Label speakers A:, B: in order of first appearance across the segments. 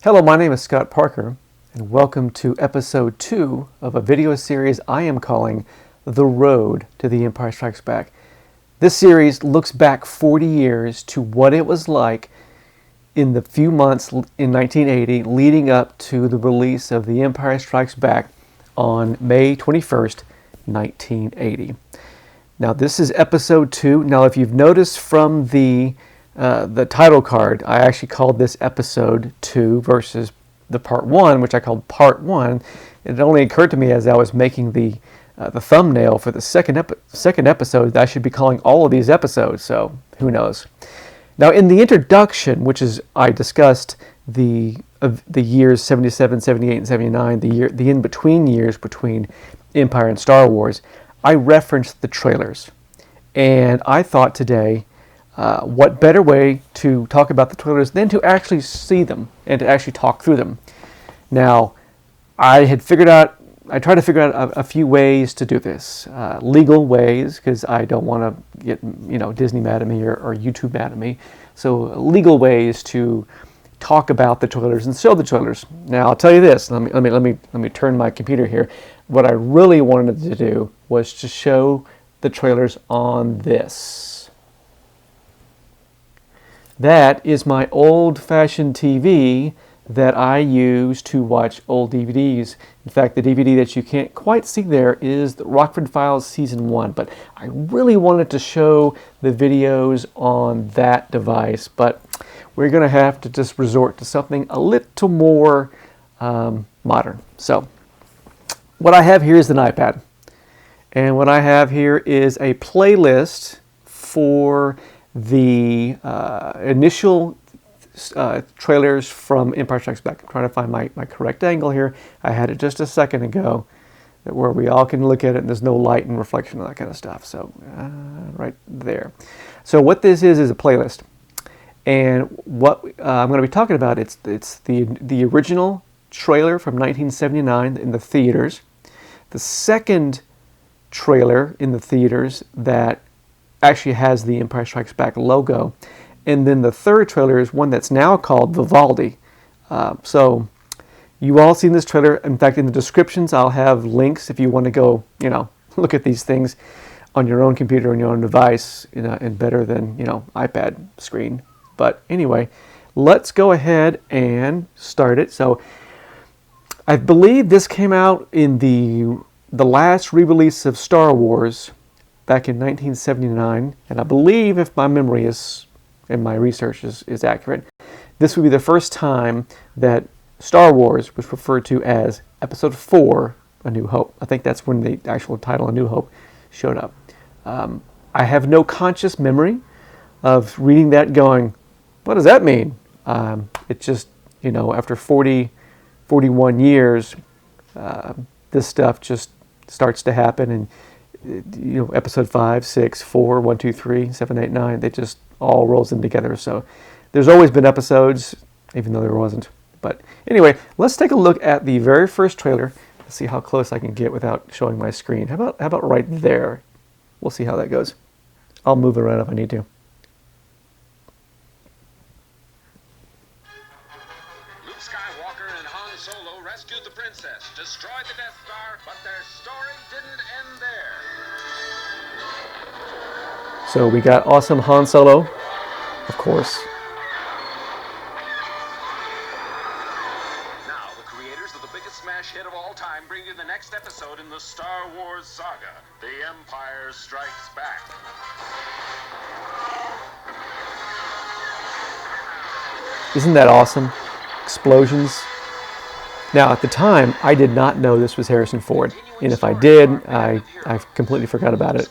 A: Hello, my name is Scott Parker, and welcome to episode 2 of a video series I am calling The Road to the Empire Strikes Back. This series looks back 40 years to what it was like in the few months in 1980 leading up to the release of The Empire Strikes Back on May 21st, 1980. Now this is episode 2. Now if you've noticed from the title card, I actually called this episode 2 versus the part 1, which I called part 1. It only occurred to me as I was making the thumbnail for the second episode that I should be calling all of these episodes, so who knows. Now in the introduction, which is I discussed the years 77, 78, and 79, the in-between years between Empire and Star Wars, I referenced the trailers. And I thought today, what better way to talk about the trailers than to actually see them and to actually talk through them. Now, I tried to figure out a few ways to do this. Legal ways, because I don't want to get Disney mad at me or YouTube mad at me. So legal ways to talk about the trailers and show the trailers. Now, I'll tell you this. Let me turn my computer here. What I really wanted to do was to show the trailers on this. That is my old-fashioned TV that I use to watch old DVDs. In fact, the DVD that you can't quite see there is the Rockford Files Season 1, but I really wanted to show the videos on that device, but we're going to have to just resort to something a little more modern. So, what I have here is an iPad, and what I have here is a playlist for the initial trailers from Empire Strikes Back. I'm trying to find my correct angle here. I had it just a second ago where we all can look at it and there's no light and reflection and that kind of stuff. So right there. So what this is a playlist. And what I'm going to be talking about, it's the original trailer from 1979 in the theaters. The second trailer in the theaters that actually has the Empire Strikes Back logo. And then the third trailer is one that's now called Vivaldi. So you all seen this trailer. In fact, in the descriptions, I'll have links if you want to go, look at these things on your own computer and your own device in better than, iPad screen. But anyway, let's go ahead and start it. So I believe this came out in the last re-release of Star Wars back in 1979, and I believe, if my memory and my research is accurate, this would be the first time that Star Wars was referred to as Episode 4, A New Hope. I think that's when the actual title, A New Hope, showed up. I have no conscious memory of reading that going, what does that mean? It just, after 41 years, this stuff just starts to happen, and episode 5, 6, 4, 1, 2, 3, 7, 8, 9, they just all rolls in together. So there's always been episodes, even though there wasn't. But anyway, let's take a look at the very first trailer. Let's see how close I can get without showing my screen. How about right there? We'll see how that goes. I'll move it around if I need to.
B: Luke Skywalker and Han Solo rescued the princess, destroyed the Death Star, but their story didn't end there.
A: So we got awesome Han Solo, of course.
B: Now, the creators of the biggest smash hit of all time bring you the next episode in the Star Wars saga, The Empire Strikes Back.
A: Isn't that awesome? Explosions. Now, at the time, I did not know this was Harrison Ford. And if I did, I completely forgot about it.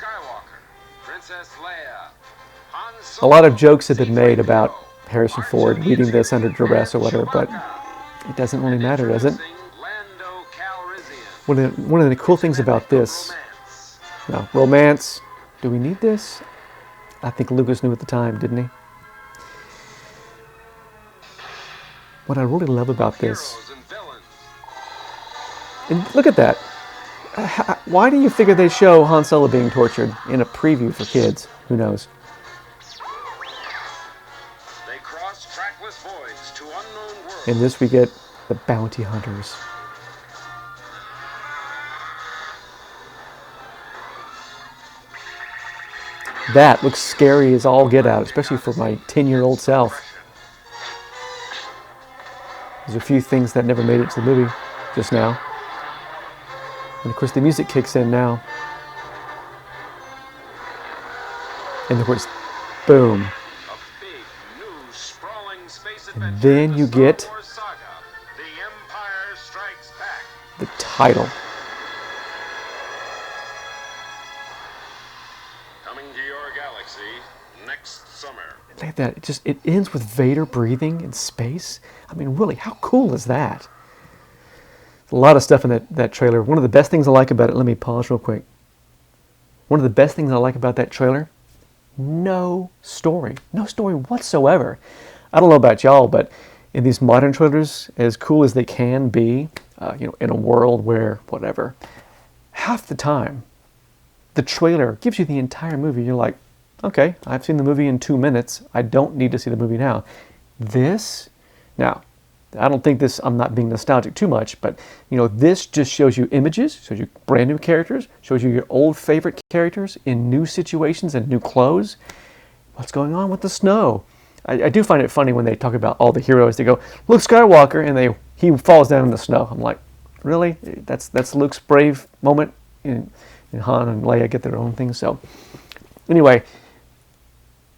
A: A lot of jokes have been made about Harrison Ford reading this under duress or whatever, but it doesn't really matter, does it? One of the cool things about this, romance, do we need this? I think Lucas knew at the time, didn't he? What I really love about this, and look at that. Why do you figure they show Han Solo being tortured in a preview for kids? Who knows?
B: They cross trackless voids to unknown worlds.
A: In this we get the bounty hunters. That looks scary as all get out, especially for my 10-year-old self. There's a few things that never made it to the movie just now. And of course the music kicks in now. And of course, boom.
B: A big, new, sprawling space
A: And
B: adventure
A: then
B: in
A: you
B: the Star
A: get
B: Wars saga, The Empire Strikes Back.
A: the title.
B: Coming to your galaxy next summer.
A: Look at that. It ends with Vader breathing in space. I mean, really, how cool is that? There's a lot of stuff in that trailer. One of the best things I like about it, let me pause real quick. One of the best things I like about that trailer, no story. No story whatsoever. I don't know about y'all, but in these modern trailers, as cool as they can be, in a world where, whatever, half the time, the trailer gives you the entire movie. You're like, okay, I've seen the movie in 2 minutes. I don't need to see the movie now. Now, I don't think I'm not being nostalgic too much, but, this just shows you images, shows you brand new characters, shows you your old favorite characters in new situations and new clothes. What's going on with the snow? I do find it funny when they talk about all the heroes. They go, Luke Skywalker, and he falls down in the snow. I'm like, really? That's Luke's brave moment? And Han and Leia get their own things. So, anyway,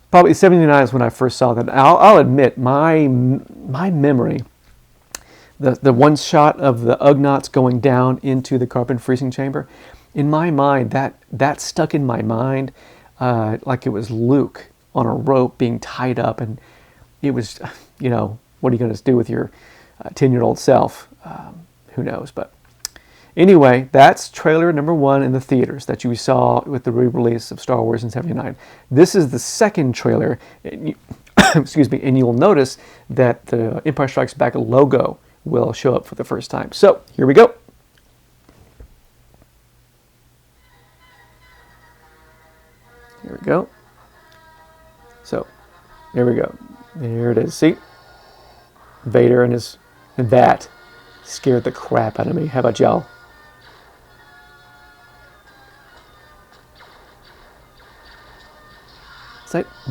A: probably 79 is when I first saw that. I'll admit, my memory, the one shot of the Ugnaughts going down into the carbon freezing chamber, in my mind, that stuck in my mind like it was Luke on a rope being tied up, and it was, what are you going to do with your 10-year-old self? Who knows? But anyway, that's trailer number 1 in the theaters that you saw with the re-release of Star Wars in '79. This is the second trailer, excuse me, and you'll notice that the Empire Strikes Back logo will show up for the first time. So, here we go. Here we go. So, there we go. There it is. See? Vader and that scared the crap out of me. How about y'all?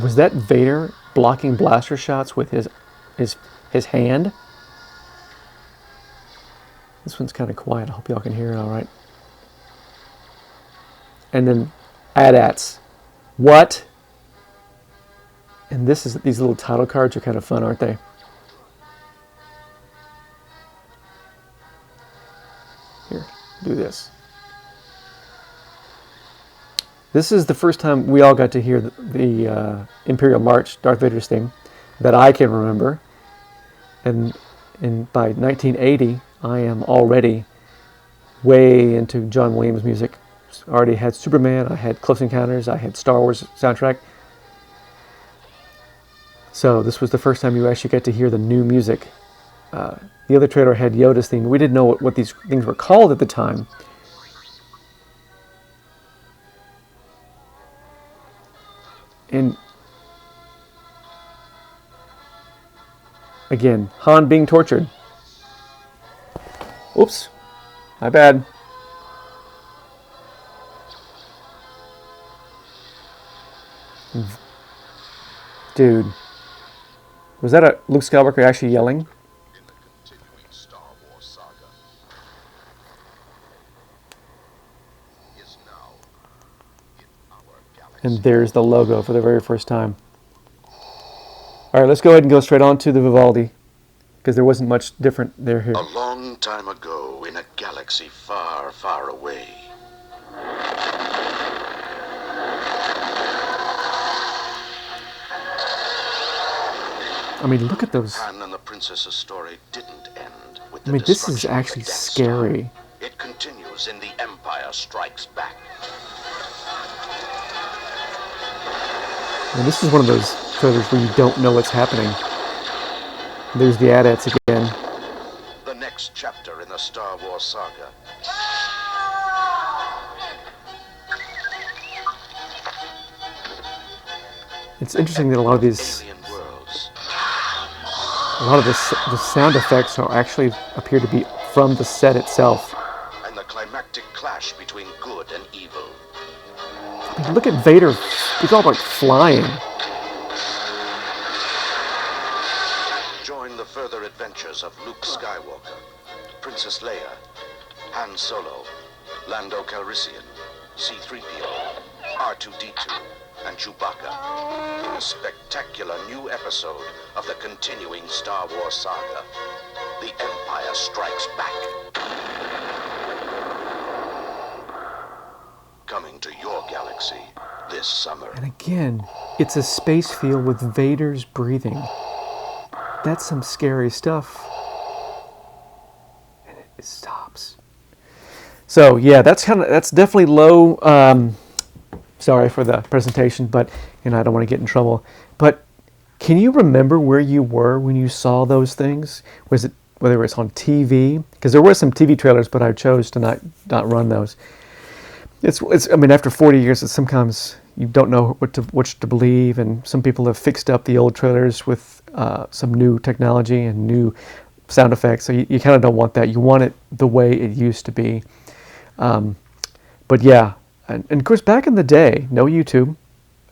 A: Was that Vader blocking blaster shots with his hand? This one's kind of quiet. I hope y'all can hear it all right. And then AT-ATs. What? And these little title cards are kind of fun, aren't they? Here, do this. This is the first time we all got to hear the Imperial March, Darth Vader's theme, that I can remember. And by 1980, I am already way into John Williams music. I already had Superman, I had Close Encounters, I had Star Wars soundtrack. So this was the first time you actually got to hear the new music. The other trailer had Yoda's theme. We didn't know what these things were called at the time. And again, Han being tortured. Oops, my bad. Dude, was that a Luke Skywalker actually yelling?
B: In the continuing Star Wars saga is now in our galaxy.
A: And there's the logo for the very first time. All right, let's go ahead and go straight on to the Vivaldi, because there wasn't much different there here.
C: A long time ago, in a galaxy far, far away,
A: I mean, look at those.
C: Han and the Princess's story didn't end with the
A: I mean, this is
C: destruction of
A: actually
C: the Death
A: scary.
C: Star. It continues in The Empire Strikes Back.
A: And this is one of those trailers where you don't know what's happening. There's the AT-ATs again.
C: The next chapter in the Star Wars saga.
A: It's interesting that a lot of these
C: Alien worlds.
A: A lot of the sound effects actually appear to be from the set itself.
C: And the climactic clash between good and evil.
A: I mean, look at Vader. He's all like flying.
C: Join the further adventures of Luke Skywalker, Princess Leia, Han Solo, Lando Calrissian, C-3PO, R2-D2, and Chewbacca in a spectacular new episode of the continuing Star Wars saga, The Empire Strikes Back. Coming to your galaxy this summer.
A: And again, it's a space field with Vader's breathing. That's some scary stuff. And it stops. So yeah, that's definitely low. Sorry for the presentation, but I don't want to get in trouble. But can you remember where you were when you saw those things? Was it whether it was on TV? Because there were some TV trailers, but I chose to not run those. It's I mean, after 40 years, it's sometimes you don't know which to believe, and some people have fixed up the old trailers with some new technology and new sound effects. So you kind of don't want that. You want it the way it used to be. But yeah, and of course back in the day, no YouTube,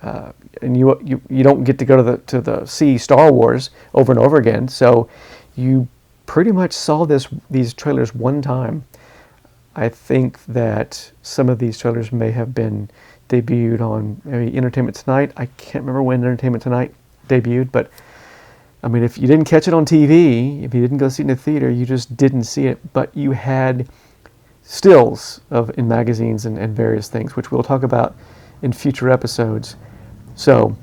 A: and you don't get to go to the see Star Wars over and over again. So you pretty much saw these trailers one time. I think that some of these trailers may have been debuted on maybe Entertainment Tonight. I can't remember when Entertainment Tonight debuted, but I mean, if you didn't catch it on TV, if you didn't go see it in the theater, you just didn't see it. But you had stills in magazines and various things, which we'll talk about in future episodes. So,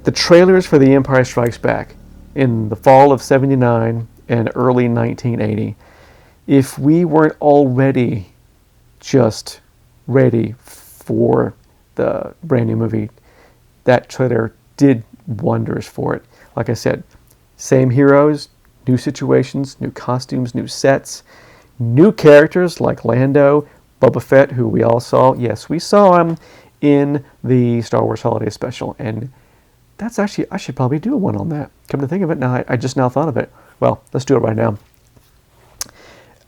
A: the trailers for The Empire Strikes Back in the fall of '79 and early 1980. If we weren't already just ready for the brand new movie, that trailer did wonders for it. Like I said, same heroes, new situations, new costumes, new sets, new characters like Lando, Boba Fett, who we all saw. Yes, we saw him in the Star Wars Holiday Special, and that's actually, I should probably do one on that. Come to think of it, now I just now thought of it. Well, let's do it right now.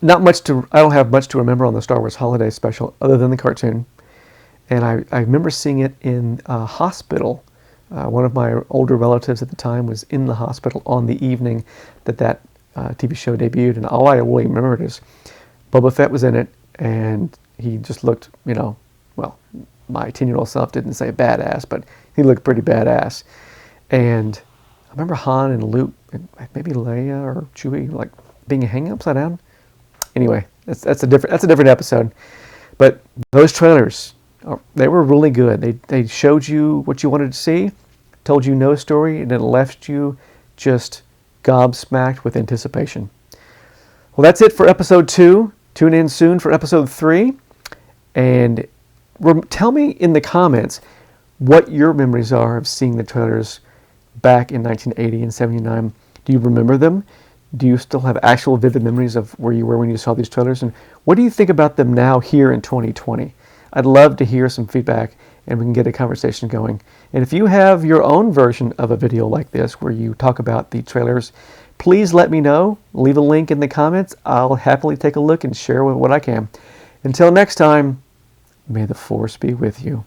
A: I don't have much to remember on the Star Wars Holiday Special other than the cartoon. And I remember seeing it in a hospital. One of my older relatives at the time was in the hospital on the evening that TV show debuted. And all I really remember is Boba Fett was in it, and he just looked, well, my 10-year-old self didn't say badass, but he looked pretty badass. And I remember Han and Luke, and maybe Leia or Chewie, like being hanging upside down. Anyway, that's a different episode. But those trailers, they were really good. They showed you what you wanted to see, told you no story, and it left you just gobsmacked with anticipation. Well, that's it for episode 2. Tune in soon for episode 3. And tell me in the comments what your memories are of seeing the trailers back in 1980 and 79. Do you remember them? Do you still have actual vivid memories of where you were when you saw these trailers? And what do you think about them now here in 2020? I'd love to hear some feedback, and we can get a conversation going. And if you have your own version of a video like this where you talk about the trailers, please let me know. Leave a link in the comments. I'll happily take a look and share what I can. Until next time, may the Force be with you.